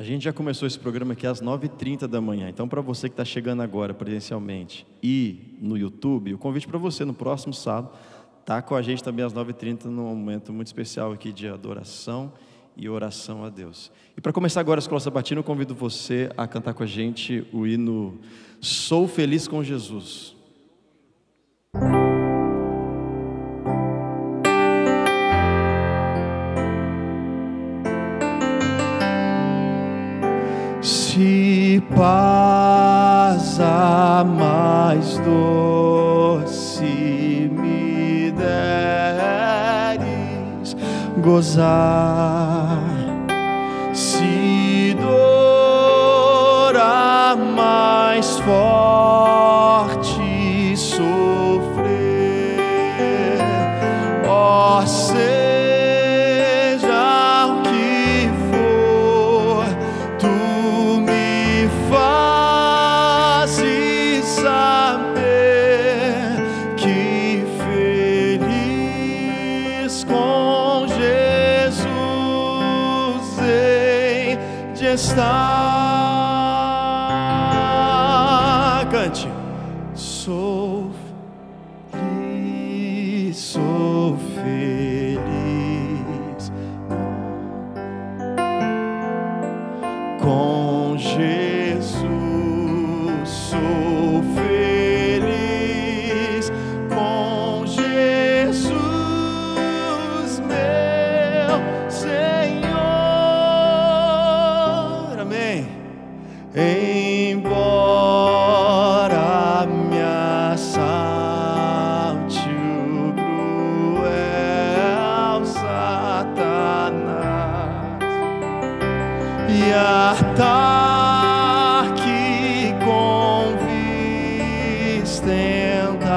A gente já começou esse programa aqui às 9h30 da manhã. Então, para você que está chegando agora presencialmente e no YouTube, o convite para você no próximo sábado tá com a gente também às 9h30 num momento muito especial aqui de adoração e oração a Deus. E para começar agora a Escola Sabatina, eu convido você a cantar com a gente o hino Sou Feliz com Jesus. Se paz a mais doce me deres gozar, se dor a mais forte sofrer, ó seja o que for, tu me fazes saber que feliz com Jesus hei de estar. Cante. Sou feliz com Jesus, sou feliz com Jesus, meu Senhor. Amém. Embora me assalte o cruel Satanás e ataque com vis tentações,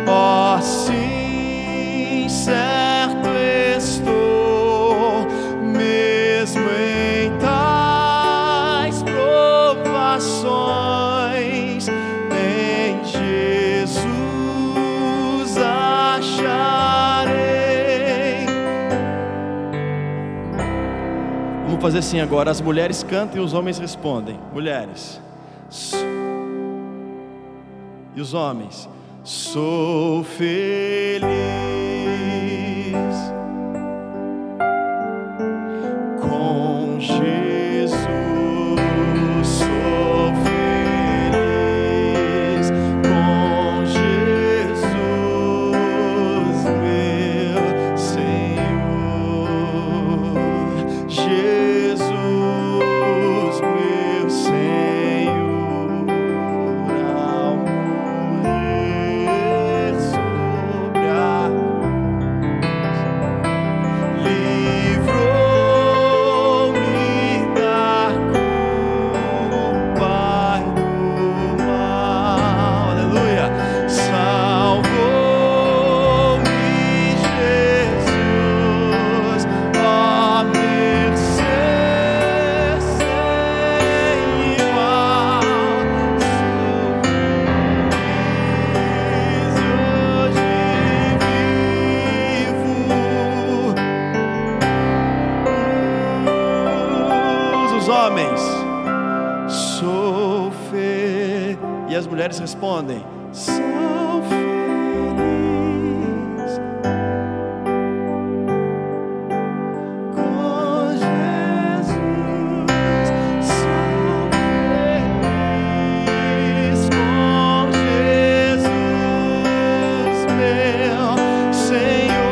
ó sim, certo estou, mesmo em tais provações, em Jesus acharei. Vamos fazer assim agora, as mulheres cantam e os homens respondem. Mulheres. E os homens. Sou feliz com Jesus, sou feliz com Jesus, meu Senhor. Jesus, meu Senhor, ao morrer sobre a livrou-me da culpa e do mal. Aleluia. Salvou-me Jesus, ó mercê sem igual. Sou feliz hoje vivo. Os homens. Sou feliz. E as mulheres respondem. Sou feliz com Jesus, sou feliz com Jesus, meu Senhor.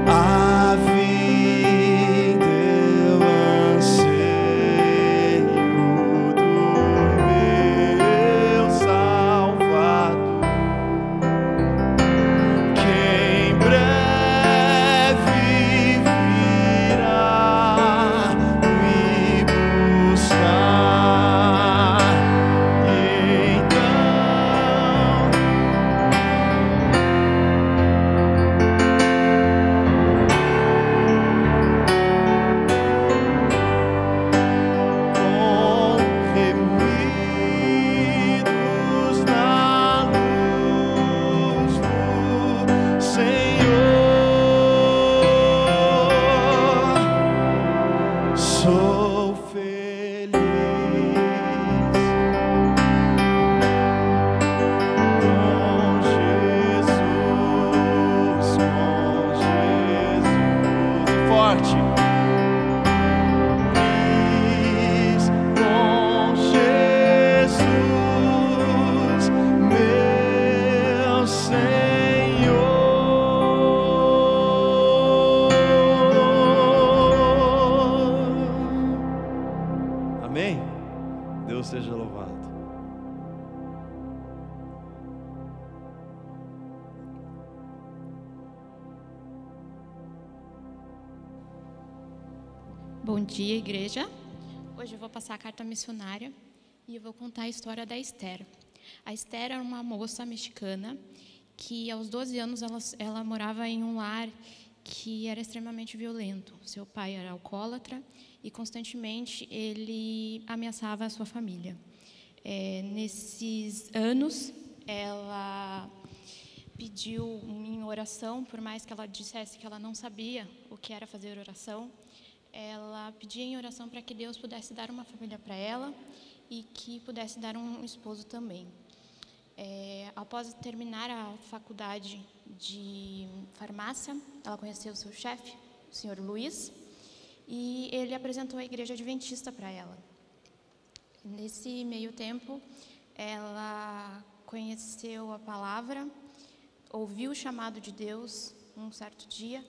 A vida eu anseio do meu Salvador. Bom dia, igreja. Hoje eu vou passar a carta missionária e eu vou contar a história da Esther. A Esther era uma moça mexicana que, aos 12 anos, ela morava em um lar que era extremamente violento. Seu pai era alcoólatra e, constantemente, ele ameaçava a sua família. Nesses anos, ela pediu em oração, por mais que ela dissesse que ela não sabia o que era fazer oração, ela pedia em oração para que Deus pudesse dar uma família para ela e que pudesse dar um esposo também. Após terminar a faculdade de farmácia, ela conheceu o seu chefe, o senhor Luiz, e ele apresentou a igreja adventista para ela. Nesse meio tempo, ela conheceu a palavra, ouviu o chamado de Deus um certo dia,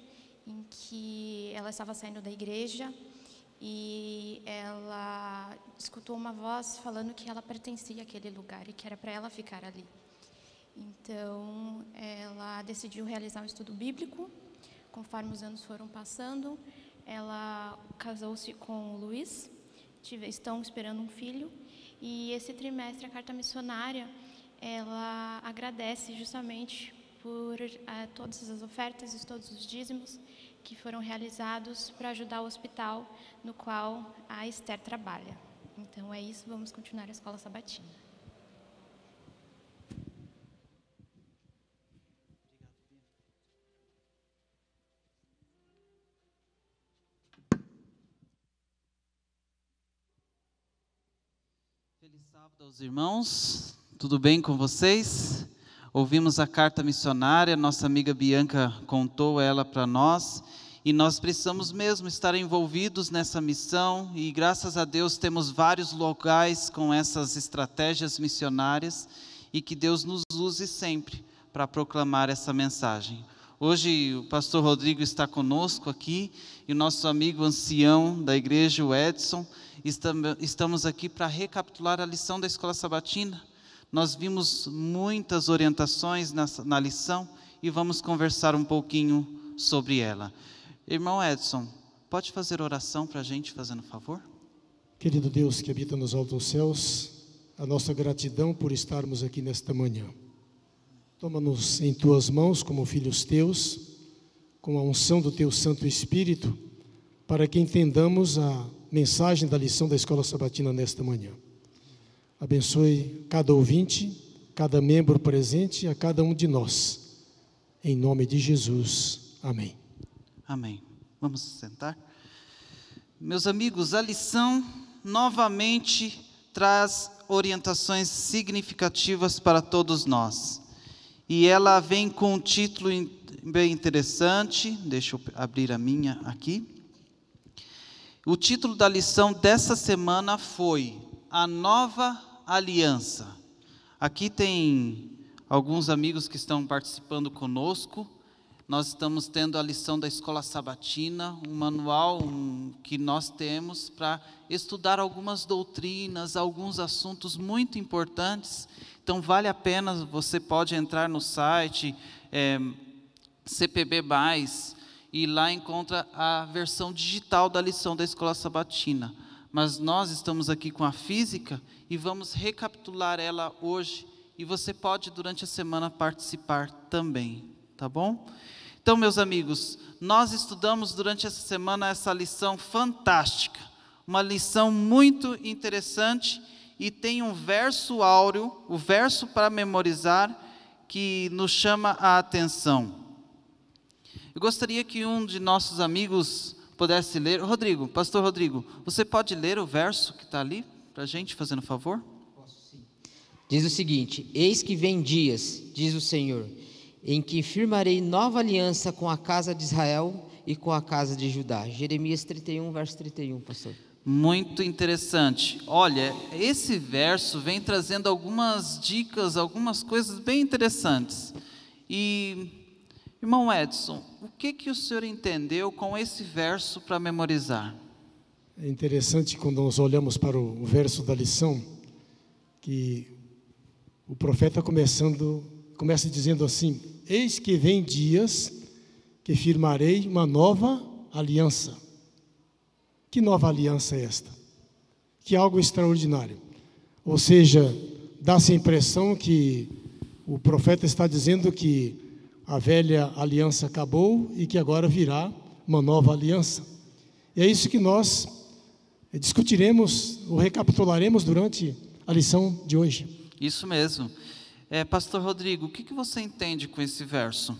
em que ela estava saindo da igreja e ela escutou uma voz falando que ela pertencia àquele lugar e que era para ela ficar ali. Então, ela decidiu realizar um estudo bíblico. Conforme os anos foram passando, ela casou-se com o Luiz, estão esperando um filho, e esse trimestre a carta missionária, ela agradece justamente por todas as ofertas e todos os dízimos que foram realizados para ajudar o hospital no qual a Esther trabalha. Então é isso, vamos continuar a escola sabatina. Feliz sábado aos irmãos, tudo bem com vocês? Ouvimos a carta missionária, nossa amiga Bianca contou ela para nós, e nós precisamos mesmo estar envolvidos nessa missão, e graças a Deus temos vários locais com essas estratégias missionárias, e que Deus nos use sempre para proclamar essa mensagem. Hoje o pastor Rodrigo está conosco aqui, e o nosso amigo ancião da igreja, o Edson, estamos aqui para recapitular a lição da escola sabatina. Nós vimos muitas orientações na lição e vamos conversar um pouquinho sobre ela. Irmão Edson, pode fazer oração para a gente, fazendo favor? Querido Deus que habita nos altos céus, a nossa gratidão por estarmos aqui nesta manhã. Toma-nos em tuas mãos como filhos teus, com a unção do teu Santo Espírito, para que entendamos a mensagem da lição da escola sabatina nesta manhã. Abençoe cada ouvinte, cada membro presente e a cada um de nós. Em nome de Jesus. Amém. Amém. Vamos sentar. Meus amigos, a lição novamente traz orientações significativas para todos nós. E ela vem com um título bem interessante. Deixa eu abrir a minha aqui. O título da lição dessa semana foi A Nova Aliança. Aqui tem alguns amigos que estão participando conosco. Nós estamos tendo a lição da escola sabatina, um manual que nós temos para estudar algumas doutrinas, alguns assuntos muito importantes. Então vale a pena, você pode entrar no site CPB+, e lá encontra a versão digital da lição da escola sabatina. Mas nós estamos aqui com a física e vamos recapitular ela hoje, e você pode durante a semana participar também, tá bom? Então, meus amigos, nós estudamos durante essa semana essa lição fantástica, uma lição muito interessante, e tem um verso áureo, o verso para memorizar, que nos chama a atenção. Eu gostaria que um de nossos amigos pudesse ler. Rodrigo, pastor Rodrigo, você pode ler o verso que está ali para a gente, fazendo favor? Posso, sim. Diz o seguinte: eis que vem dias, diz o Senhor, em que firmarei nova aliança com a casa de Israel e com a casa de Judá. Jeremias 31, verso 31, pastor. Muito interessante. Olha, esse verso vem trazendo algumas dicas, algumas coisas bem interessantes. E, irmão Edson, o que o senhor entendeu com esse verso para memorizar? É interessante quando nós olhamos para o verso da lição, que o profeta começa dizendo assim: eis que vem dias que firmarei uma nova aliança. Que nova aliança é esta? Que algo extraordinário. Ou seja, dá-se a impressão que o profeta está dizendo que a velha aliança acabou e que agora virá uma nova aliança. E é isso que nós discutiremos ou recapitularemos durante a lição de hoje. Isso mesmo. Pastor Rodrigo, o que você entende com esse verso?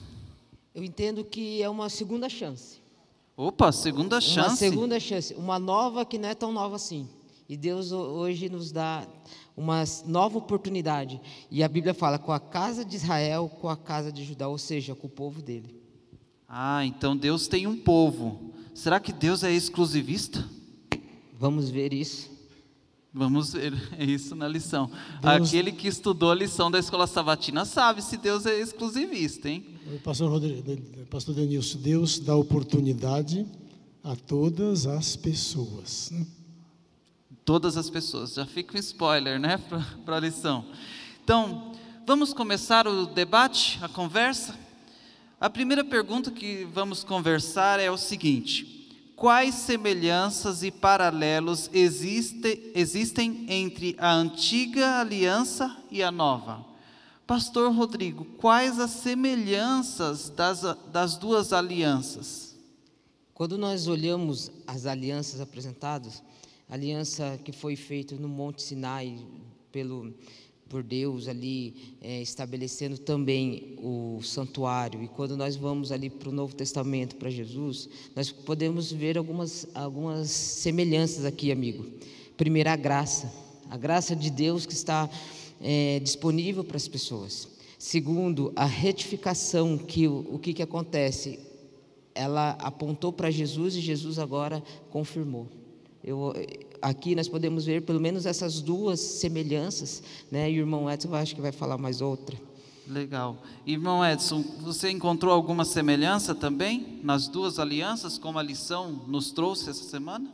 Eu entendo que é uma segunda chance. Opa, segunda chance. Uma segunda chance, uma nova que não é tão nova assim. E Deus hoje nos dá uma nova oportunidade. E a Bíblia fala com a casa de Israel, com a casa de Judá, ou seja, com o povo dele. Ah, então Deus tem um povo. Será que Deus é exclusivista? Vamos ver isso. Vamos ver, é isso na lição. Deus... Aquele que estudou a lição da Escola Sabatina sabe se Deus é exclusivista, hein? Pastor Denilson, Deus dá oportunidade a todas as pessoas, né? Todas as pessoas, já fica um spoiler, né, para a lição. Então, vamos começar o debate, a conversa? A primeira pergunta que vamos conversar é o seguinte: quais semelhanças e paralelos existem entre a antiga aliança e a nova? Pastor Rodrigo, quais as semelhanças das duas alianças? Quando nós olhamos as alianças apresentadas, a aliança que foi feita no Monte Sinai por Deus ali, estabelecendo também o santuário. E quando nós vamos ali para o Novo Testamento, para Jesus, nós podemos ver algumas semelhanças aqui, amigo. Primeiro, a graça de Deus que está disponível para as pessoas. Segundo, a retificação, o que acontece? Ela apontou para Jesus e Jesus agora confirmou. Aqui nós podemos ver pelo menos essas duas semelhanças, né? E o irmão Edson acho que vai falar mais outra. Legal. Irmão Edson, você encontrou alguma semelhança também nas duas alianças, como a lição nos trouxe essa semana?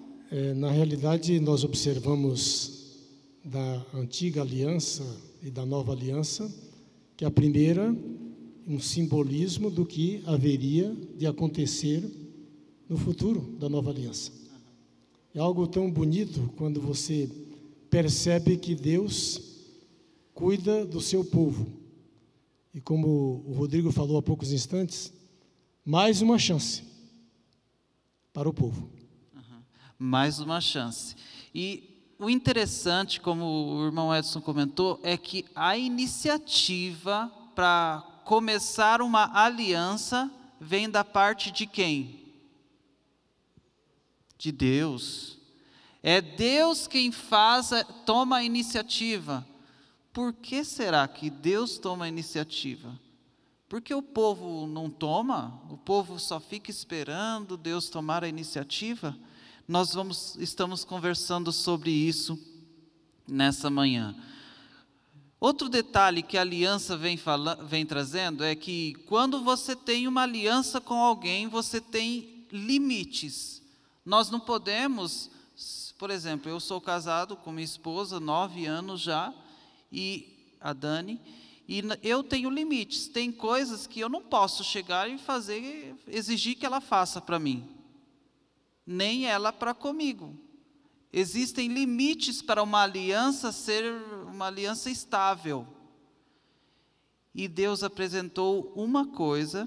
Na realidade, nós observamos da antiga aliança e da nova aliança que a primeira, um simbolismo do que haveria de acontecer no futuro da nova aliança. É algo tão bonito quando você percebe que Deus cuida do seu povo. E como o Rodrigo falou há poucos instantes, mais uma chance para o povo. Mais uma chance. E o interessante, como o irmão Edson comentou, é que a iniciativa para começar uma aliança vem da parte de quem? De Deus. É Deus quem toma a iniciativa. Por que será que Deus toma a iniciativa? Porque o povo não toma? O povo só fica esperando Deus tomar a iniciativa? Nós estamos conversando sobre isso nessa manhã. Outro detalhe que a aliança vem trazendo é que quando você tem uma aliança com alguém, você tem limites. Nós não podemos, por exemplo, eu sou casado com minha esposa, 9 anos já, e a Dani, e eu tenho limites. Tem coisas que eu não posso chegar e exigir que ela faça para mim, nem ela para comigo. Existem limites para uma aliança ser uma aliança estável. E Deus apresentou uma coisa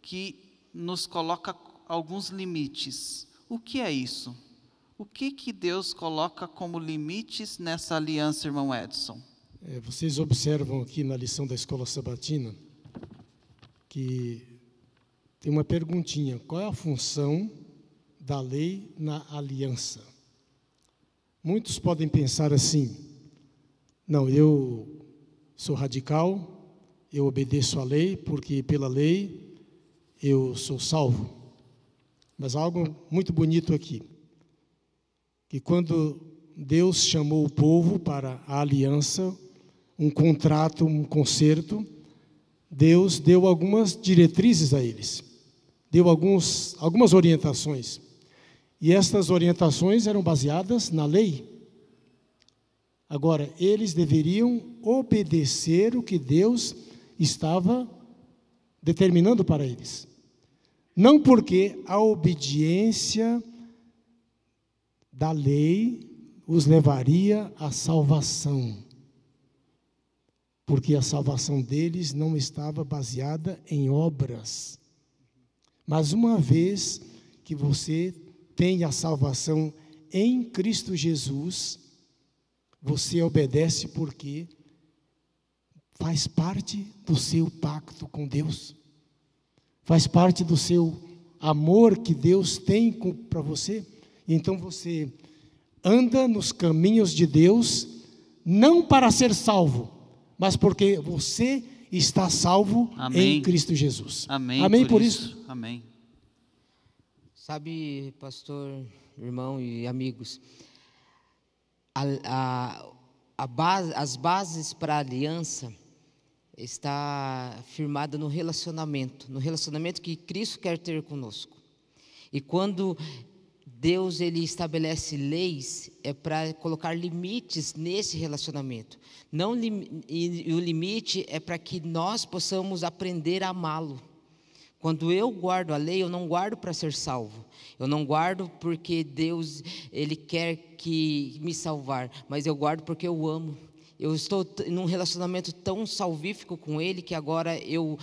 que nos coloca alguns limites. O que é isso? O que Deus coloca como limites nessa aliança, irmão Edson? Vocês observam aqui na lição da Escola Sabatina que tem uma perguntinha: qual é a função da lei na aliança? Muitos podem pensar assim: não, eu sou radical, eu obedeço à lei, porque pela lei eu sou salvo. Mas algo muito bonito aqui, que quando Deus chamou o povo para a aliança, um contrato, um concerto, Deus deu algumas diretrizes a eles, deu algumas orientações. E estas orientações eram baseadas na lei. Agora, eles deveriam obedecer o que Deus estava determinando para eles. Não porque a obediência da lei os levaria à salvação, porque a salvação deles não estava baseada em obras. Mas uma vez que você tem a salvação em Cristo Jesus, você obedece porque faz parte do seu pacto com Deus, faz parte do seu amor que Deus tem para você. Então você anda nos caminhos de Deus, não para ser salvo, mas porque você está salvo Amém. em Cristo Jesus. Amém, Amém por isso. Amém. Sabe, pastor, irmão e amigos, as bases para a aliança está firmada no relacionamento que Cristo quer ter conosco. E quando Deus ele estabelece leis, é para colocar limites nesse relacionamento. E o limite é para que nós possamos aprender a amá-lo. Quando eu guardo a lei, eu não guardo para ser salvo. Eu não guardo porque Deus ele quer que me salvar, mas eu guardo porque eu amo. Eu estou num relacionamento tão salvífico com Ele que agora eu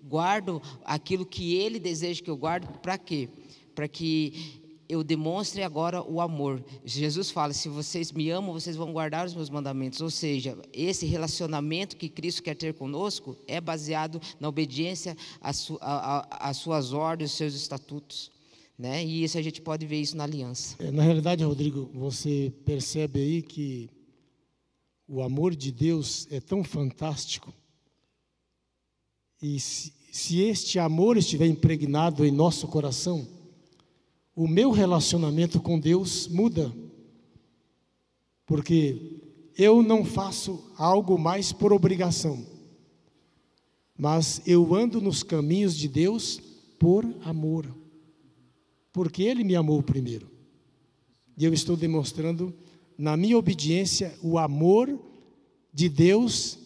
guardo aquilo que Ele deseja que eu guarde. Para quê? Para que eu demonstre agora o amor. Jesus fala: se vocês me amam, vocês vão guardar os meus mandamentos. Ou seja, esse relacionamento que Cristo quer ter conosco é baseado na obediência às suas ordens, aos seus estatutos, né? E isso a gente pode ver isso na aliança. Na realidade, Rodrigo, você percebe aí que o amor de Deus é tão fantástico, e se este amor estiver impregnado em nosso coração, o meu relacionamento com Deus muda, porque eu não faço algo mais por obrigação, mas eu ando nos caminhos de Deus por amor, porque Ele me amou primeiro, e eu estou demonstrando na minha obediência o amor de Deus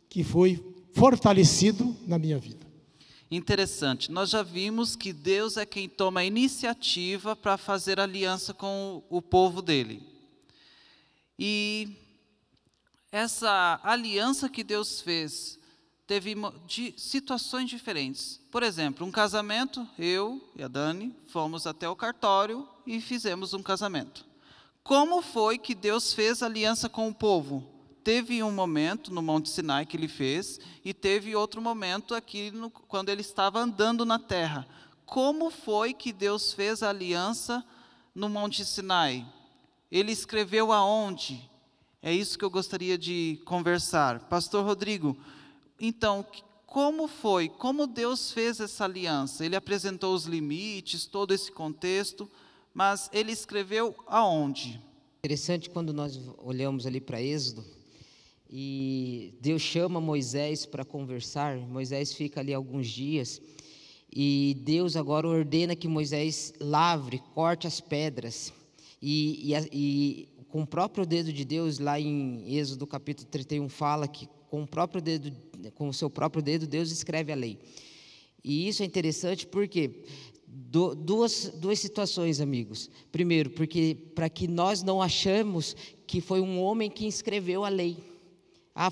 que foi fortalecido na minha vida. Interessante, nós já vimos que Deus é quem toma a iniciativa para fazer aliança com o povo dele. E essa aliança que Deus fez teve situações diferentes. Por exemplo, um casamento, eu e a Dani fomos até o cartório e fizemos um casamento. Como foi que Deus fez aliança com o povo? Teve um momento no Monte Sinai que Ele fez, e teve outro momento aqui quando Ele estava andando na terra. Como foi que Deus fez a aliança no Monte Sinai? Ele escreveu aonde? É isso que eu gostaria de conversar. Pastor Rodrigo, então, como foi? Como Deus fez essa aliança? Ele apresentou os limites, todo esse contexto, mas Ele escreveu aonde? Interessante quando nós olhamos ali para Êxodo, e Deus chama Moisés para conversar. Moisés fica ali alguns dias, e Deus agora ordena que Moisés lavre, corte as pedras, e com o próprio dedo de Deus, lá em Êxodo capítulo 31, fala que com o seu próprio dedo, Deus escreve a lei. E isso é interessante porque duas situações, amigos. Primeiro, porque para que nós não achamos que foi um homem que escreveu a lei.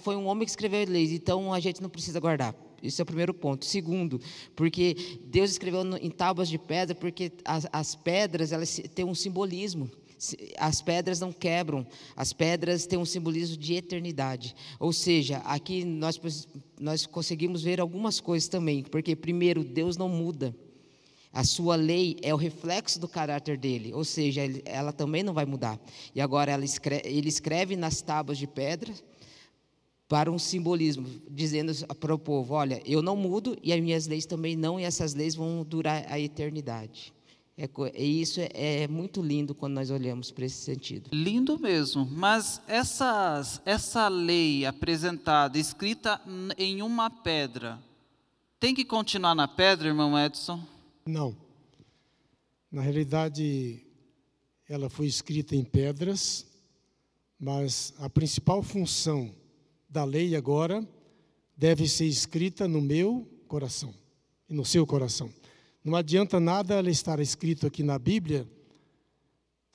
Foi um homem que escreveu a lei, então a gente não precisa guardar. Esse é o primeiro ponto. Segundo, porque Deus escreveu em tábuas de pedra, porque as pedras elas têm um simbolismo. As pedras não quebram, as pedras têm um simbolismo de eternidade. Ou seja, aqui nós conseguimos ver algumas coisas também, porque primeiro, Deus não muda. A sua lei é o reflexo do caráter dele, ou seja, ela também não vai mudar. E agora ele escreve nas tábuas de pedra para um simbolismo, dizendo para o povo: olha, eu não mudo e as minhas leis também não, e essas leis vão durar a eternidade. E isso é muito lindo quando nós olhamos para esse sentido. Lindo mesmo, mas essa lei apresentada, escrita em uma pedra, tem que continuar na pedra, irmão Edson? Não. Na realidade, ela foi escrita em pedras, mas a principal função da lei agora deve ser escrita no meu coração e no seu coração. Não adianta nada ela estar escrito aqui na Bíblia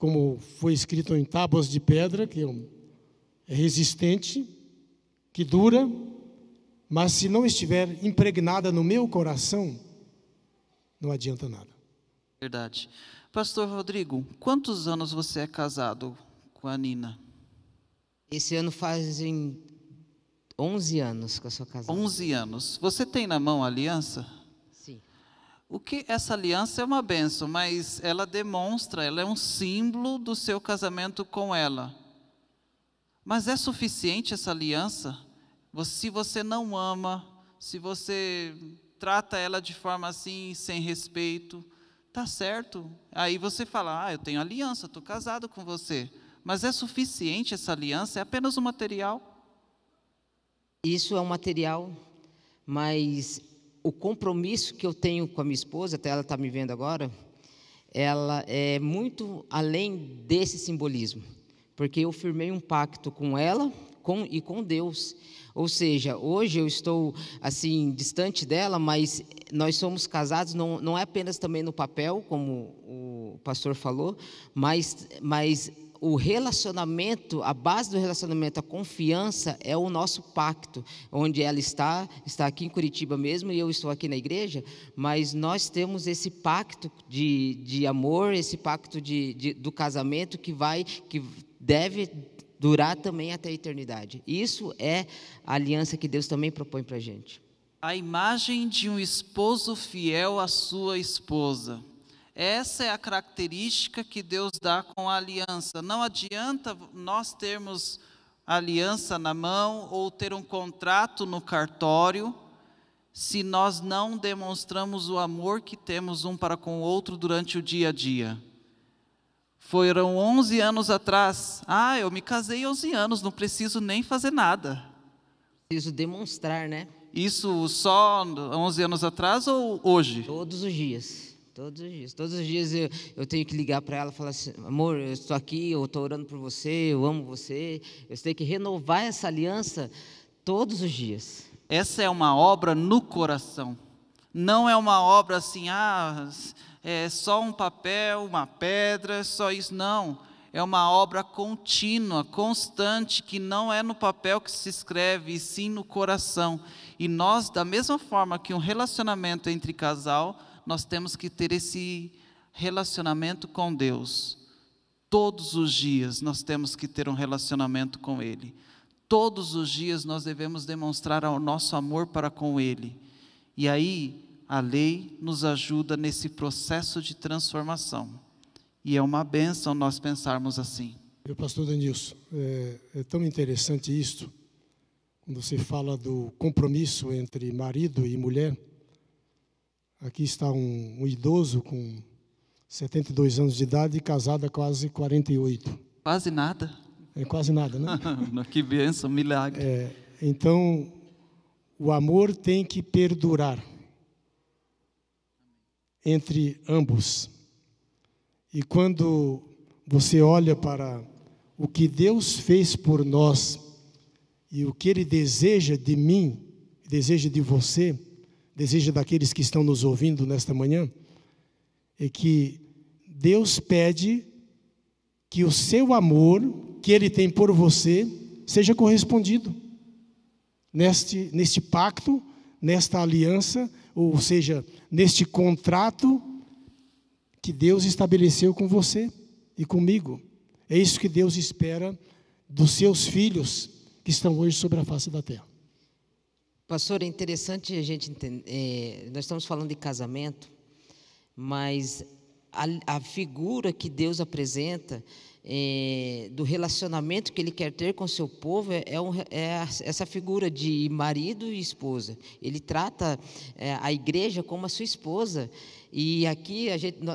como foi escrito em tábuas de pedra, que é resistente, que dura, mas se não estiver impregnada no meu coração, não adianta nada. Verdade. Pastor Rodrigo, quantos anos você é casado com a Nina? Esse ano fazem 11 anos que eu sou casado. 11 anos. Você tem na mão a aliança? Sim. O que essa aliança é uma bênção, mas ela demonstra, ela é um símbolo do seu casamento com ela. Mas é suficiente essa aliança? Se você não ama, se você trata ela de forma assim, sem respeito, tá certo. Aí você fala, eu tenho aliança, estou casado com você. Mas é suficiente essa aliança? É apenas um material? Isso é um material, mas o compromisso que eu tenho com a minha esposa, até ela está me vendo agora, ela é muito além desse simbolismo, porque eu firmei um pacto com ela e com Deus. Ou seja, hoje eu estou assim distante dela, mas nós somos casados, não é apenas também no papel, como o pastor falou, mas o relacionamento, a base do relacionamento, a confiança é o nosso pacto, onde ela está aqui em Curitiba mesmo, e eu estou aqui na igreja, mas nós temos esse pacto de amor, esse pacto do casamento que deve durar também até a eternidade. Isso é a aliança que Deus também propõe para a gente. A imagem de um esposo fiel à sua esposa. Essa é a característica que Deus dá com a aliança. Não adianta nós termos a aliança na mão ou ter um contrato no cartório, se nós não demonstramos o amor que temos um para com o outro durante o dia a dia. Foram 11 anos atrás. Eu me casei 11 anos, não preciso nem fazer nada. Preciso demonstrar, né? Isso só 11 anos atrás ou hoje? Todos os dias. Todos os dias eu tenho que ligar para ela e falar assim, amor, eu estou aqui, eu estou orando por você, eu amo você. Eu tenho que renovar essa aliança todos os dias. Essa é uma obra no coração. Não é uma obra assim, é só um papel, uma pedra, só isso. Não, é uma obra contínua, constante, que não é no papel que se escreve, e sim no coração. E nós, da mesma forma que um relacionamento entre casal, nós temos que ter esse relacionamento com Deus. Todos os dias nós temos que ter um relacionamento com Ele. Todos os dias nós devemos demonstrar o nosso amor para com Ele. E aí, a lei nos ajuda nesse processo de transformação. E é uma bênção nós pensarmos assim. Pastor Denilson, é tão interessante isto, quando você fala do compromisso entre marido e mulher. Aqui está um idoso com 72 anos de idade e casado há quase 48. Quase nada. É quase nada, né? Que bênção, milagre. Então, o amor tem que perdurar entre ambos. E quando você olha para o que Deus fez por nós e o que Ele deseja de mim, deseja de você, deseja daqueles que estão nos ouvindo nesta manhã, é que Deus pede que o seu amor, que Ele tem por você, seja correspondido neste pacto, nesta aliança, ou seja, neste contrato que Deus estabeleceu com você e comigo. É isso que Deus espera dos seus filhos que estão hoje sobre a face da terra. Pastor, é interessante a gente entender, nós estamos falando de casamento, mas a figura que Deus apresenta do relacionamento que Ele quer ter com o seu povo é essa figura de marido e esposa. Ele trata a igreja como a sua esposa. E aqui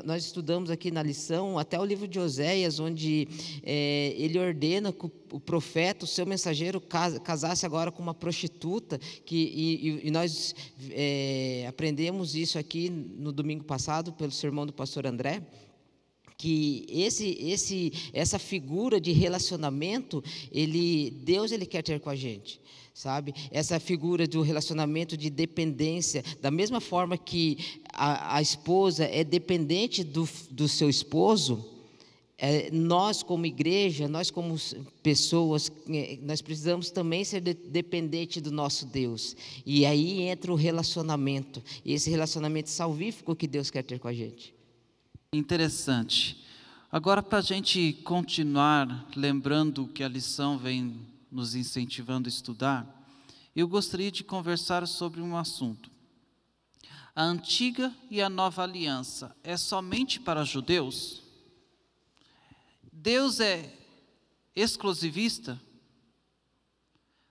nós estudamos aqui na lição até o livro de Oséias, onde ele ordena que o profeta, o seu mensageiro, casasse agora com uma prostituta, e nós aprendemos isso aqui no domingo passado pelo sermão do pastor André, que essa figura de relacionamento, Deus quer ter com a gente, sabe? Essa figura do relacionamento de dependência, da mesma forma que a esposa é dependente do seu esposo, Nós como igreja, nós como pessoas, nós precisamos também ser dependentes do nosso Deus. E aí entra o relacionamento, e esse relacionamento salvífico que Deus quer ter com a gente. Interessante. Agora, para a gente continuar lembrando que a lição vem nos incentivando a estudar, eu gostaria de conversar sobre um assunto. A antiga e a nova aliança é somente para judeus? Deus é exclusivista?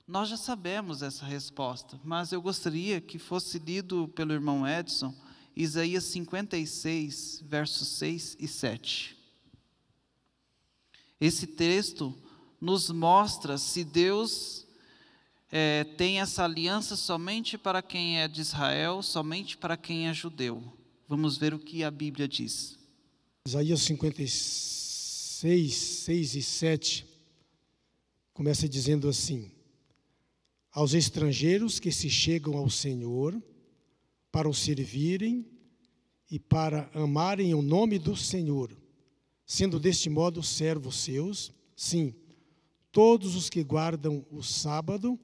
Nós já sabemos essa resposta, mas eu gostaria que fosse lido pelo irmão Edson, Isaías 56, versos 6 e 7. Esse texto nos mostra se Deus tem essa aliança somente para quem é de Israel, somente para quem é judeu. Vamos ver o que a Bíblia diz. Isaías 56, 6 e 7, começa dizendo assim: aos estrangeiros que se chegam ao Senhor, para o servirem e para amarem o nome do Senhor, sendo deste modo servos seus, sim, todos os que guardam o sábado,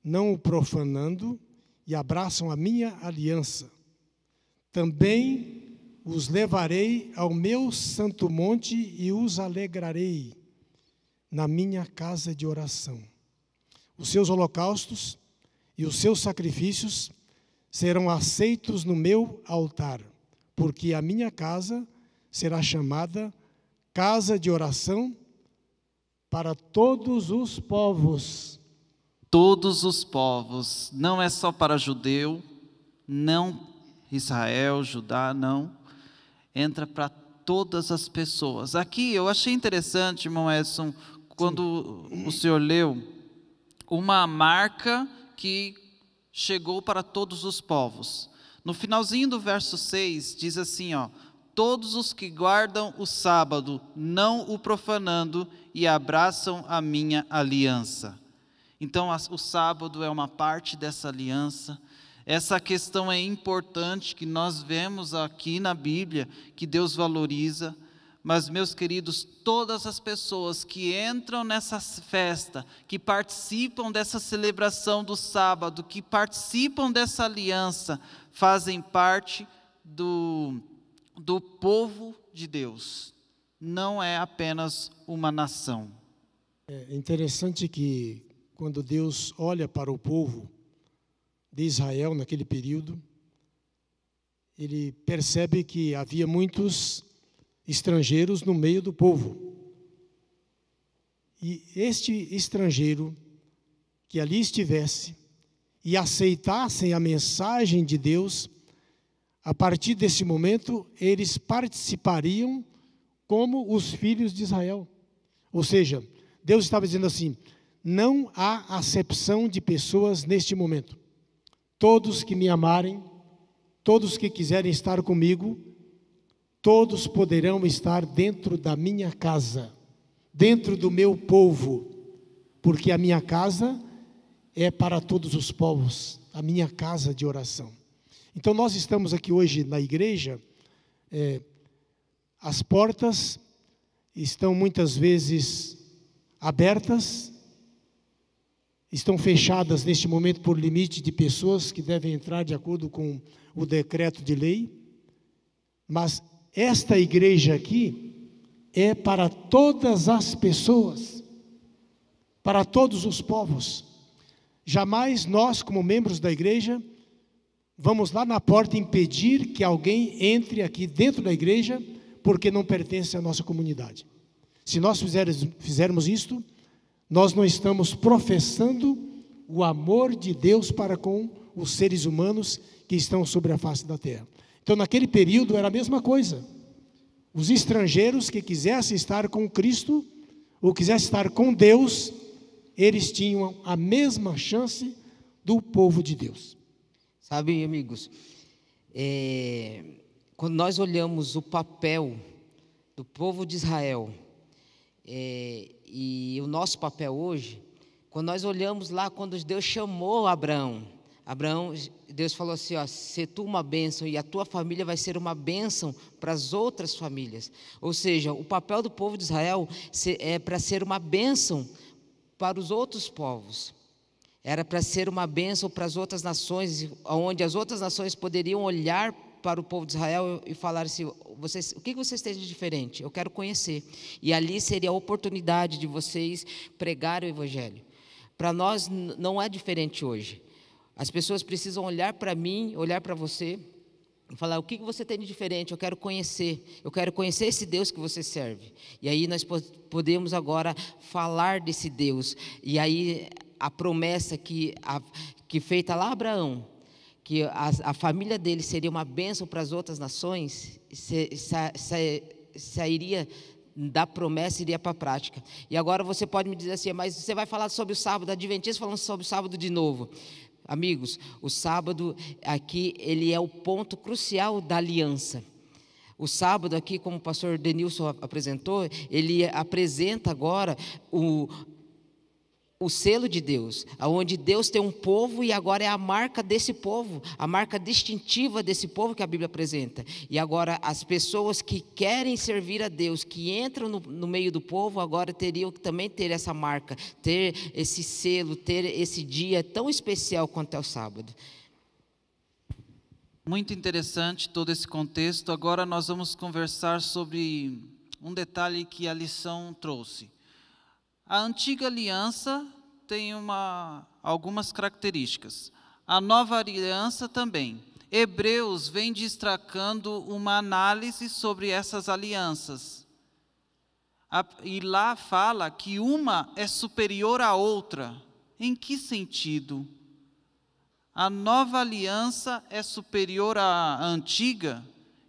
não o profanando, e abraçam a minha aliança. Também os levarei ao meu santo monte e os alegrarei na minha casa de oração. Os seus holocaustos e os seus sacrifícios serão aceitos no meu altar, porque a minha casa será chamada casa de oração para todos os povos. Todos os povos, não é só para judeu, não Israel, Judá, não. Entra para todas as pessoas. Aqui eu achei interessante, irmão Edson, quando o senhor leu, uma marca que chegou para todos os povos. No finalzinho do verso 6, diz assim, todos os que guardam o sábado, não o profanando, e abraçam a minha aliança. Então, o sábado é uma parte dessa aliança. Essa questão é importante, que nós vemos aqui na Bíblia, que Deus valoriza. Mas, meus queridos, todas as pessoas que entram nessa festa, que participam dessa celebração do sábado, que participam dessa aliança, fazem parte do povo de Deus. Não é apenas uma nação. É interessante que, quando Deus olha para o povo de Israel naquele período, ele percebe que havia muitos estrangeiros no meio do povo. E este estrangeiro que ali estivesse e aceitassem a mensagem de Deus, a partir desse momento eles participariam como os filhos de Israel. Ou seja, Deus estava dizendo assim: não há acepção de pessoas neste momento. Todos que me amarem, todos que quiserem estar comigo, todos poderão estar dentro da minha casa, dentro do meu povo, porque a minha casa é para todos os povos, a minha casa de oração. Então nós estamos aqui hoje na igreja, as portas estão muitas vezes abertas, estão fechadas neste momento por limite de pessoas que devem entrar de acordo com o decreto de lei, mas esta igreja aqui é para todas as pessoas, para todos os povos. Jamais nós, como membros da igreja, vamos lá na porta impedir que alguém entre aqui dentro da igreja porque não pertence à nossa comunidade. Se nós fizermos isto, nós não estamos professando o amor de Deus para com os seres humanos que estão sobre a face da terra. Então, naquele período era a mesma coisa. Os estrangeiros que quisessem estar com Cristo, ou quisessem estar com Deus, eles tinham a mesma chance do povo de Deus. Sabe, amigos, quando nós olhamos o papel do povo de Israel, e o nosso papel hoje, quando nós olhamos lá, quando Deus chamou Abraão, Abraão, Deus falou assim, ó, se tu uma bênção e a tua família vai ser uma bênção para as outras famílias. Ou seja, o papel do povo de Israel é para ser uma bênção para os outros povos. Era para ser uma bênção para as outras nações, onde as outras nações poderiam olhar para o povo de Israel e falar assim, o que vocês têm de diferente? Eu quero conhecer. E ali seria a oportunidade de vocês pregarem o Evangelho. Para nós não é diferente hoje. As pessoas precisam olhar para mim, olhar para você e falar, o que você tem de diferente? Eu quero conhecer esse Deus que você serve. E aí nós podemos agora falar desse Deus. E aí a promessa que feita lá a Abraão, que a família dele seria uma bênção para as outras nações, sairia da promessa, iria para a prática. E agora você pode me dizer assim, mas você vai falar sobre o sábado, adventista falando sobre o sábado de novo. Amigos, o sábado aqui, ele é o ponto crucial da aliança. O sábado aqui, como o pastor Denilson apresentou, ele apresenta agora o selo de Deus, onde Deus tem um povo e agora é a marca desse povo, a marca distintiva desse povo que a Bíblia apresenta. E agora as pessoas que querem servir a Deus, que entram no meio do povo, agora teriam que também ter essa marca, ter esse selo, ter esse dia tão especial quanto é o sábado. Muito interessante todo esse contexto. Agora nós vamos conversar sobre um detalhe que a lição trouxe. A antiga aliança tem algumas características. A nova aliança também. Hebreus vem destacando uma análise sobre essas alianças. E lá fala que uma é superior à outra. Em que sentido? A nova aliança é superior à antiga?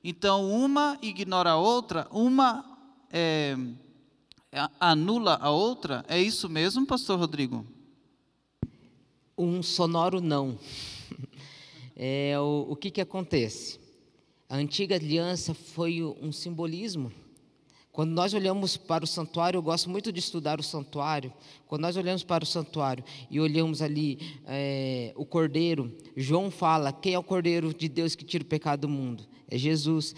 Então uma ignora a outra, uma anula a outra? É isso mesmo, pastor Rodrigo? Um sonoro não. O que acontece? A antiga aliança foi um simbolismo. Quando nós olhamos para o santuário, eu gosto muito de estudar o santuário. Quando nós olhamos para o santuário e olhamos ali o Cordeiro, João fala, quem é o Cordeiro de Deus que tira o pecado do mundo? É Jesus.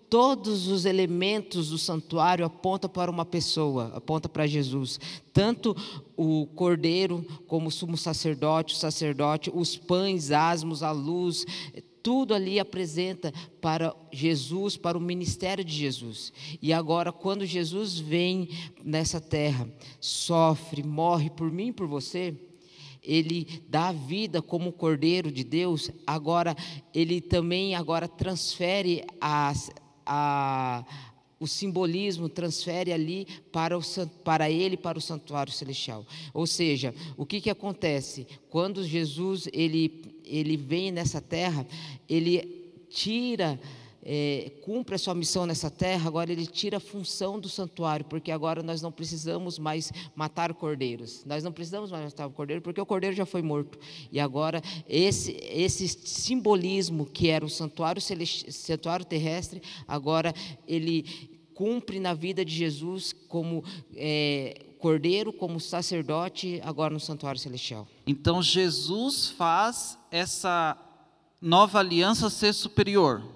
Todos os elementos do santuário apontam para uma pessoa, apontam para Jesus. Tanto o cordeiro, como o sumo sacerdote, os pães, asmos, a luz, tudo ali apresenta para Jesus, para o ministério de Jesus. E agora, quando Jesus vem nessa terra, sofre, morre por mim e por você, ele dá a vida como cordeiro de Deus, agora ele também transfere o simbolismo, transfere ali para ele, para o santuário celestial. Ou seja, o que acontece? Quando Jesus ele vem nessa terra, ele cumpre a sua missão nessa terra, agora ele tira a função do santuário, porque agora nós não precisamos mais matar cordeiros, nós não precisamos mais matar o cordeiro, porque o cordeiro já foi morto, e agora esse simbolismo que era o santuário terrestre, agora ele cumpre na vida de Jesus como cordeiro, como sacerdote, agora no santuário celestial. Então Jesus faz essa nova aliança ser superior.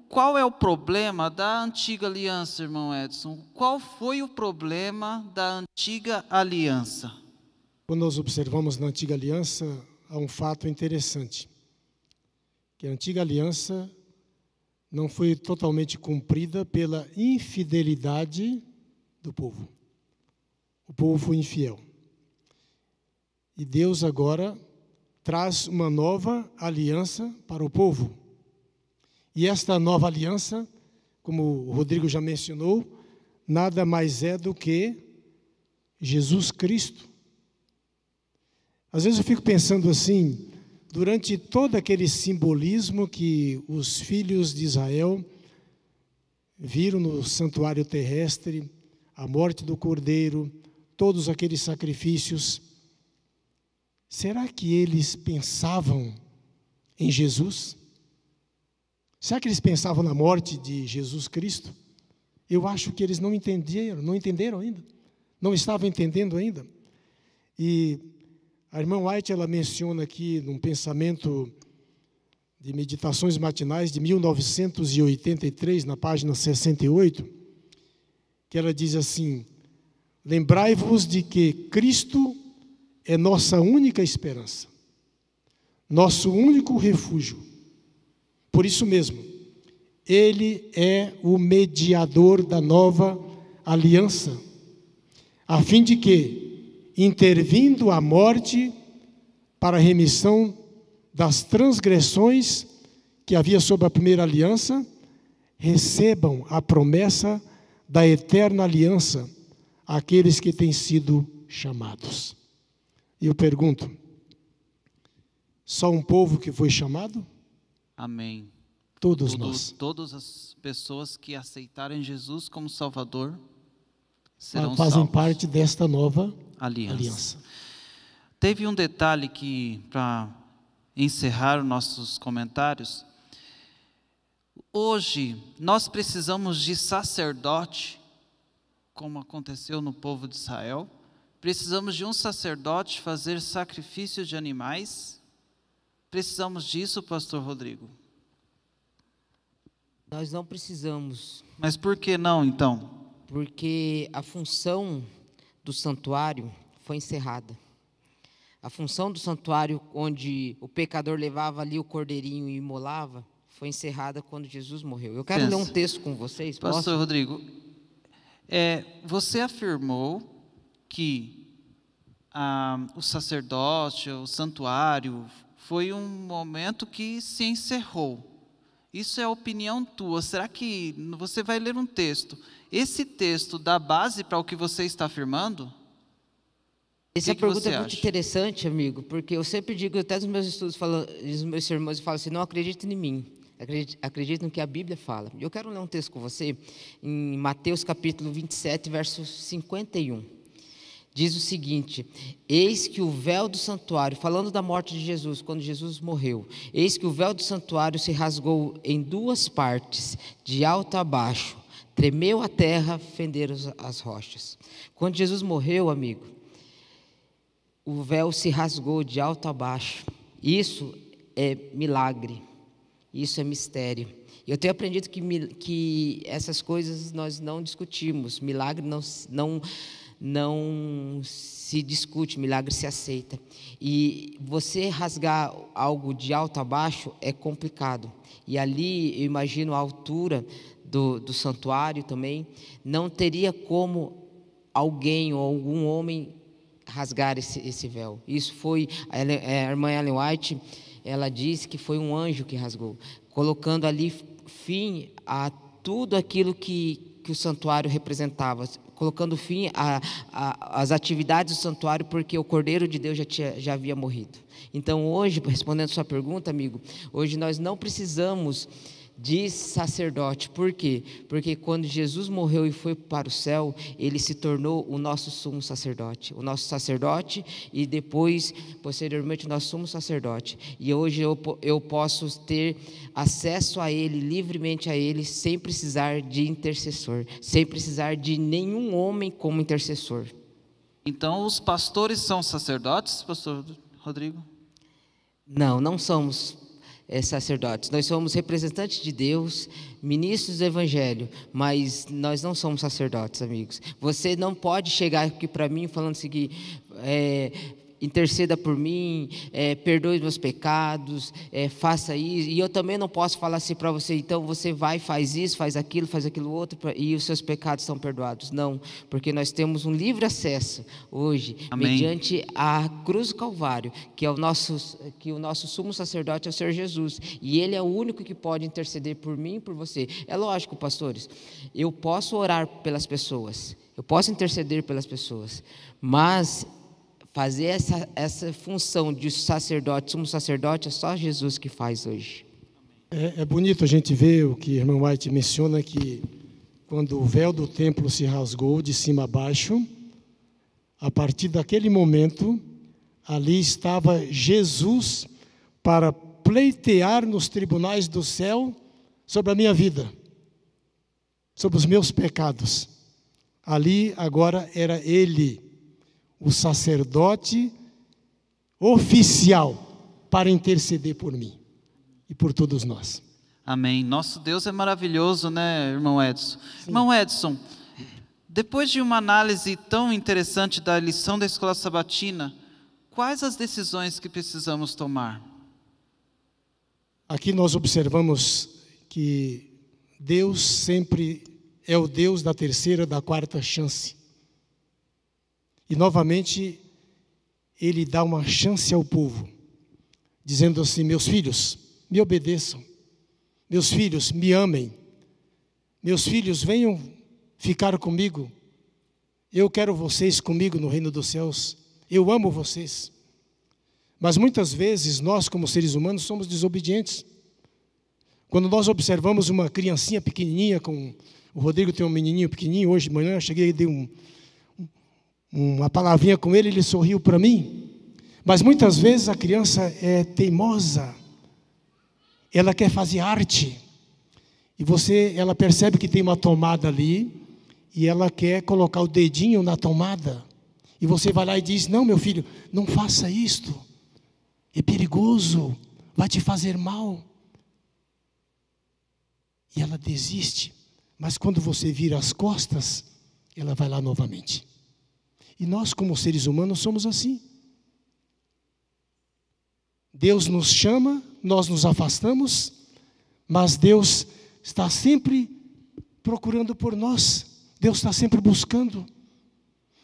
Qual é o problema da antiga aliança, irmão Edson? Qual foi o problema da antiga aliança? Quando nós observamos na antiga aliança, há um fato interessante, que a antiga aliança não foi totalmente cumprida pela infidelidade do povo. O povo foi infiel. E Deus agora traz uma nova aliança para o povo. E esta nova aliança, como o Rodrigo já mencionou, nada mais é do que Jesus Cristo. Às vezes eu fico pensando assim, durante todo aquele simbolismo que os filhos de Israel viram no santuário terrestre, a morte do cordeiro, todos aqueles sacrifícios, será que eles pensavam em Jesus? Será que eles pensavam na morte de Jesus Cristo? Eu acho que eles não entenderam ainda, não estavam entendendo ainda. E A irmã White, ela menciona aqui, num pensamento de meditações matinais de 1983, na página 68, que ela diz assim: lembrai-vos de que Cristo é nossa única esperança, nosso único refúgio. Por isso mesmo, Ele é o mediador da nova aliança, a fim de que, intervindo a morte para a remissão das transgressões que havia sob a primeira aliança, recebam a promessa da eterna aliança aqueles que têm sido chamados. E eu pergunto, só um povo que foi chamado? Amém. Todos nós. Todas as pessoas que aceitarem Jesus como Salvador serão fazem salvos. parte desta nova aliança. Teve um detalhe que, para encerrar os nossos comentários, hoje nós precisamos de sacerdote, como aconteceu no povo de Israel. Precisamos de um sacerdote fazer sacrifício de animais. Precisamos disso, pastor Rodrigo? Nós não precisamos. Mas por que não, então? Porque a função do santuário foi encerrada. A função do santuário, onde o pecador levava ali o cordeirinho e imolava, foi encerrada quando Jesus morreu. Eu quero ler um texto com vocês. Pastor Posso? Rodrigo, você afirmou que o sacerdote, o santuário, foi um momento que se encerrou. Isso é a opinião tua. Será que você vai ler um texto? Esse texto dá base para o que você está afirmando? Essa pergunta é muito interessante, amigo, porque eu sempre digo, até nos meus estudos, nos meus sermões, eu falo assim, não acredite em mim, acredite no que a Bíblia fala. Eu quero ler um texto com você, em Mateus capítulo 27, verso 51. Diz o seguinte: eis que o véu do santuário, falando da morte de Jesus, quando Jesus morreu, eis que o véu do santuário se rasgou em duas partes, de alto a baixo, tremeu a terra, fenderam as rochas. Quando Jesus morreu, amigo, o véu se rasgou de alto a baixo. Isso é milagre, isso é mistério. Eu tenho aprendido que essas coisas nós não discutimos, milagre não se discute, milagre se aceita. E você rasgar algo de alto a baixo é complicado. E ali, eu imagino a altura do santuário também, não teria como alguém ou algum homem rasgar esse véu. Isso foi, a irmã Ellen White, ela disse que foi um anjo que rasgou, colocando ali fim a tudo aquilo que o santuário representava, colocando fim às atividades do santuário, porque o Cordeiro de Deus já havia morrido. Então hoje, respondendo a sua pergunta, amigo, hoje nós não precisamos de sacerdote. Por quê? Porque quando Jesus morreu e foi para o céu, ele se tornou o nosso sumo sacerdote. O nosso sacerdote e depois, posteriormente, o nosso sumo sacerdote. E hoje eu posso ter acesso a ele, livremente a ele, sem precisar de intercessor, sem precisar de nenhum homem como intercessor. Então, os pastores são sacerdotes, pastor Rodrigo? Não somos sacerdotes. Nós somos representantes de Deus, ministros do Evangelho, mas nós não somos sacerdotes, amigos. Você não pode chegar aqui para mim falando assim que interceda por mim, perdoe meus pecados, faça isso. E eu também não posso falar assim para você, então você vai, faz isso, faz aquilo outro, e os seus pecados estão perdoados. Não, porque nós temos um livre acesso hoje, Amém, mediante a cruz do Calvário, que o nosso sumo sacerdote é o Senhor Jesus, e Ele é o único que pode interceder por mim e por você. É lógico, pastores, eu posso orar pelas pessoas, eu posso interceder pelas pessoas, mas fazer essa função de sacerdote, sumo sacerdote, é só Jesus que faz hoje. É bonito a gente ver o que a irmã White menciona, que quando o véu do templo se rasgou de cima a baixo, a partir daquele momento, ali estava Jesus para pleitear nos tribunais do céu sobre a minha vida, sobre os meus pecados. Ali agora era Ele, o sacerdote oficial para interceder por mim e por todos nós. Amém. Nosso Deus é maravilhoso, né, irmão Edson? Sim. Irmão Edson, depois de uma análise tão interessante da lição da Escola Sabatina, quais as decisões que precisamos tomar? Aqui nós observamos que Deus sempre é o Deus da terceira, da quarta chance. E novamente, Ele dá uma chance ao povo, dizendo assim: meus filhos, me obedeçam. Meus filhos, me amem. Meus filhos, venham ficar comigo. Eu quero vocês comigo no reino dos céus. Eu amo vocês. Mas muitas vezes nós, como seres humanos, somos desobedientes. Quando nós observamos uma criancinha pequenininha, o Rodrigo tem um menininho pequenininho, hoje de manhã eu cheguei e dei uma palavrinha com ele, ele sorriu para mim. Mas muitas vezes a criança é teimosa. Ela quer fazer arte. E ela percebe que tem uma tomada ali, e ela quer colocar o dedinho na tomada. E você vai lá e diz: não, meu filho, não faça isto. É perigoso, vai te fazer mal. E ela desiste. Mas quando você vira as costas, ela vai lá novamente. E nós, como seres humanos, somos assim. Deus nos chama, nós nos afastamos, mas Deus está sempre procurando por nós. Deus está sempre buscando.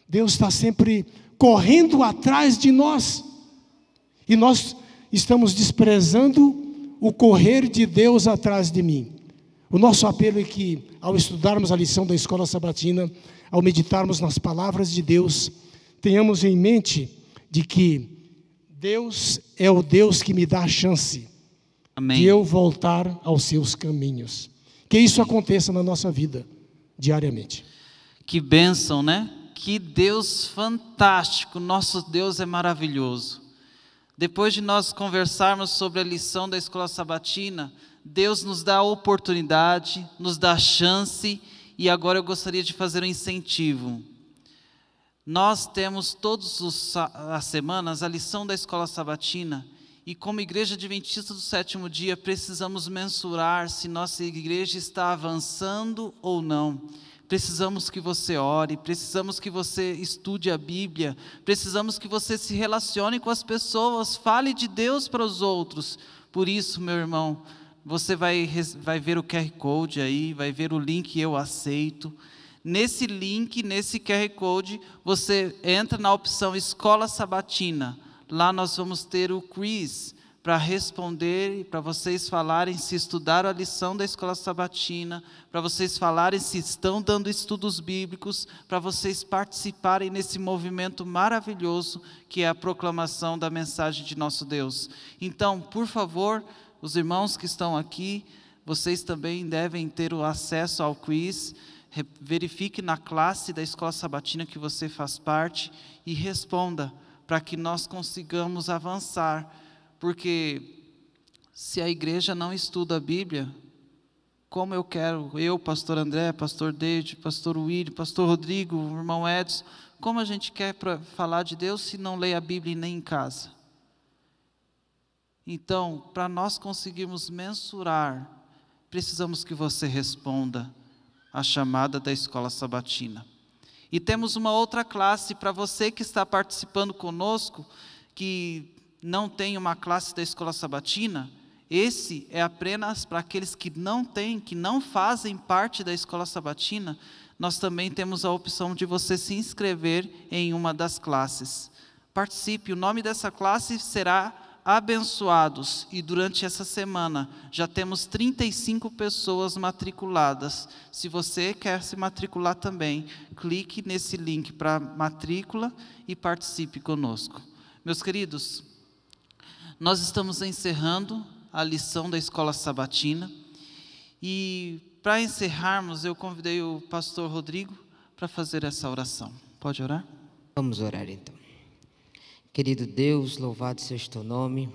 Deus está sempre correndo atrás de nós. E nós estamos desprezando o correr de Deus atrás de mim. O nosso apelo é que, ao estudarmos a lição da Escola Sabatina, ao meditarmos nas palavras de Deus, tenhamos em mente de que Deus é o Deus que me dá a chance, amém, de eu voltar aos seus caminhos. Que isso aconteça na nossa vida, diariamente. Que bênção, né? Que Deus fantástico, nosso Deus é maravilhoso. Depois de nós conversarmos sobre a lição da Escola Sabatina, Deus nos dá a oportunidade, nos dá a chance, e agora eu gostaria de fazer um incentivo. Nós temos todas as semanas a lição da Escola Sabatina, e como Igreja Adventista do Sétimo Dia, precisamos mensurar se nossa igreja está avançando ou não. Precisamos que você ore, precisamos que você estude a Bíblia, precisamos que você se relacione com as pessoas, fale de Deus para os outros. Por isso, meu irmão, você vai ver o QR Code aí, vai ver o link Eu Aceito. Nesse link, nesse QR Code, você entra na opção Escola Sabatina. Lá nós vamos ter o quiz para responder, para vocês falarem se estudaram a lição da Escola Sabatina, para vocês falarem se estão dando estudos bíblicos, para vocês participarem nesse movimento maravilhoso que é a proclamação da mensagem de nosso Deus. Então, por favor, os irmãos que estão aqui, vocês também devem ter o acesso ao quiz. Verifique na classe da Escola Sabatina que você faz parte e responda, para que nós consigamos avançar. Porque se a igreja não estuda a Bíblia, como eu, pastor André, pastor David, pastor William, pastor Rodrigo, irmão Edson, como a gente quer falar de Deus se não lê a Bíblia nem em casa? Então, para nós conseguirmos mensurar, precisamos que você responda a chamada da Escola Sabatina. E temos uma outra classe para você que está participando conosco, que não tem uma classe da Escola Sabatina. Esse é apenas para aqueles que não têm, que não fazem parte da Escola Sabatina. Nós também temos a opção de você se inscrever em uma das classes. Participe, o nome dessa classe será Abençoados, e durante essa semana já temos 35 pessoas matriculadas. Se você quer se matricular também, clique nesse link para matrícula e participe conosco. Meus queridos, nós estamos encerrando a lição da Escola Sabatina, e para encerrarmos eu convidei o pastor Rodrigo para fazer essa oração. Pode orar? Vamos orar então. Querido Deus, louvado seja o teu nome.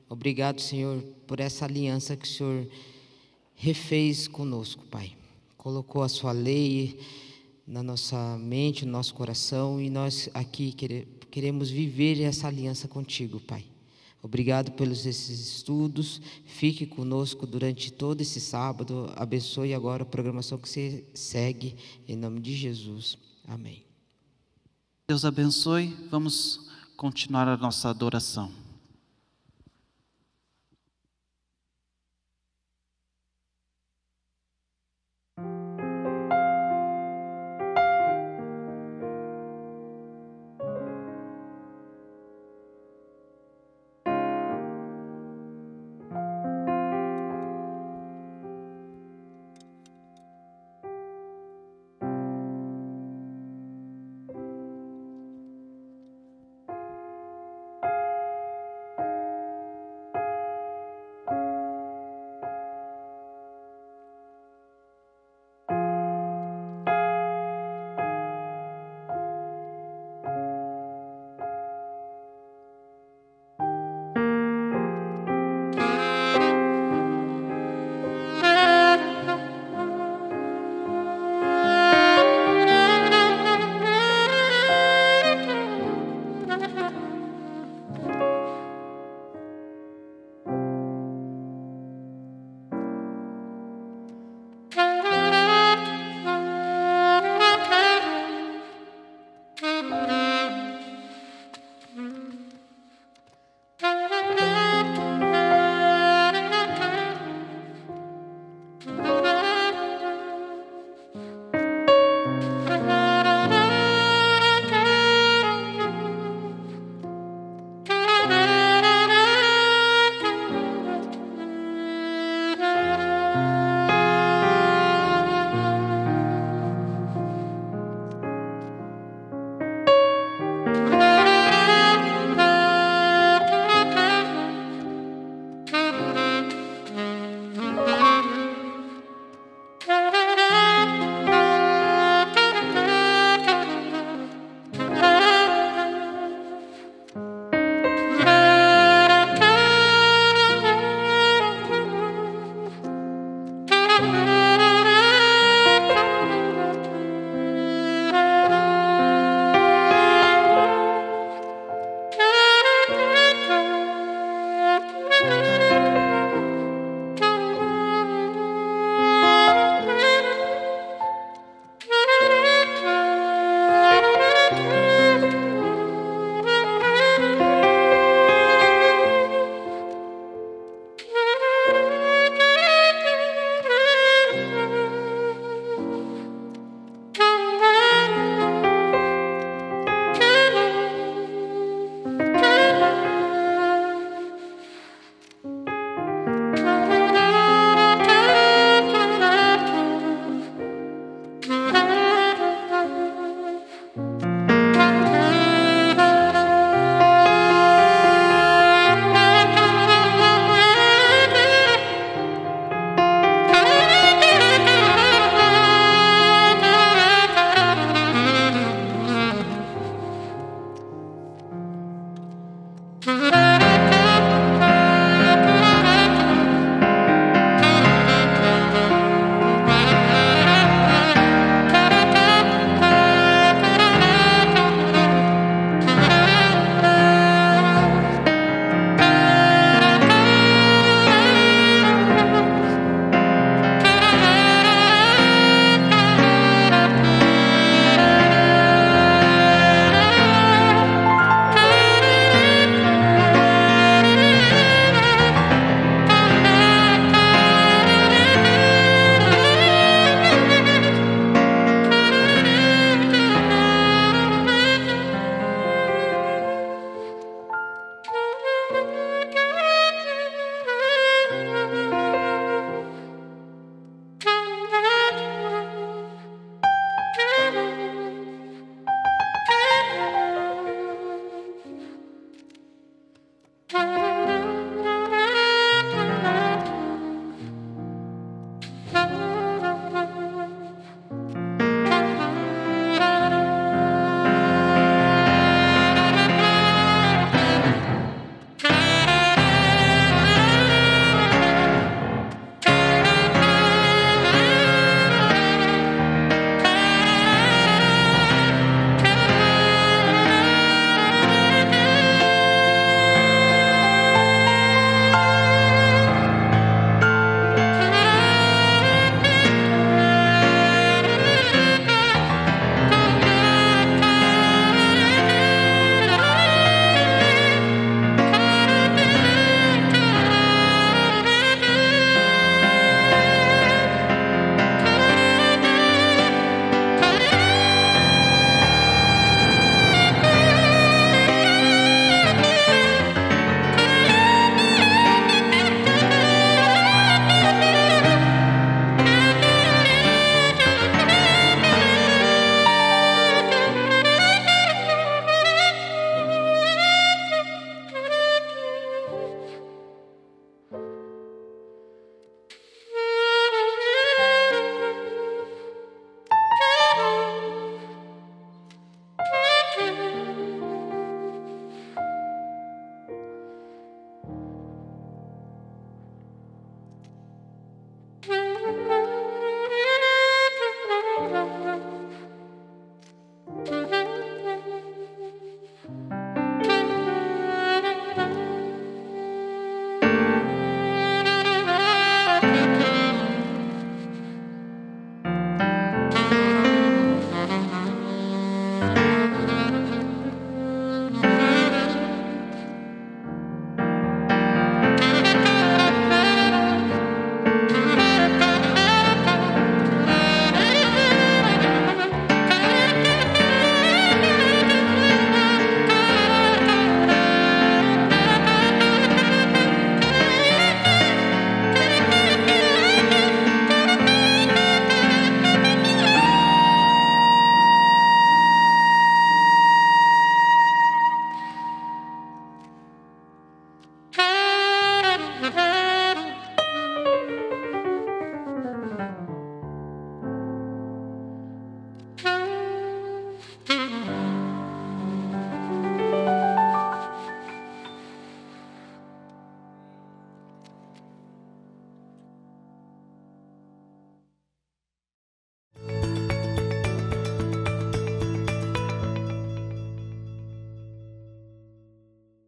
Obrigado, Senhor, por essa aliança que o Senhor refez conosco, Pai. Colocou a sua lei na nossa mente, no nosso coração, e nós aqui Queremos viver essa aliança contigo, Pai. Obrigado pelos esses estudos. Fique conosco durante todo esse sábado. Abençoe agora a programação que você segue. Em nome de Jesus. Amém. Deus abençoe. Vamos continuar a nossa adoração.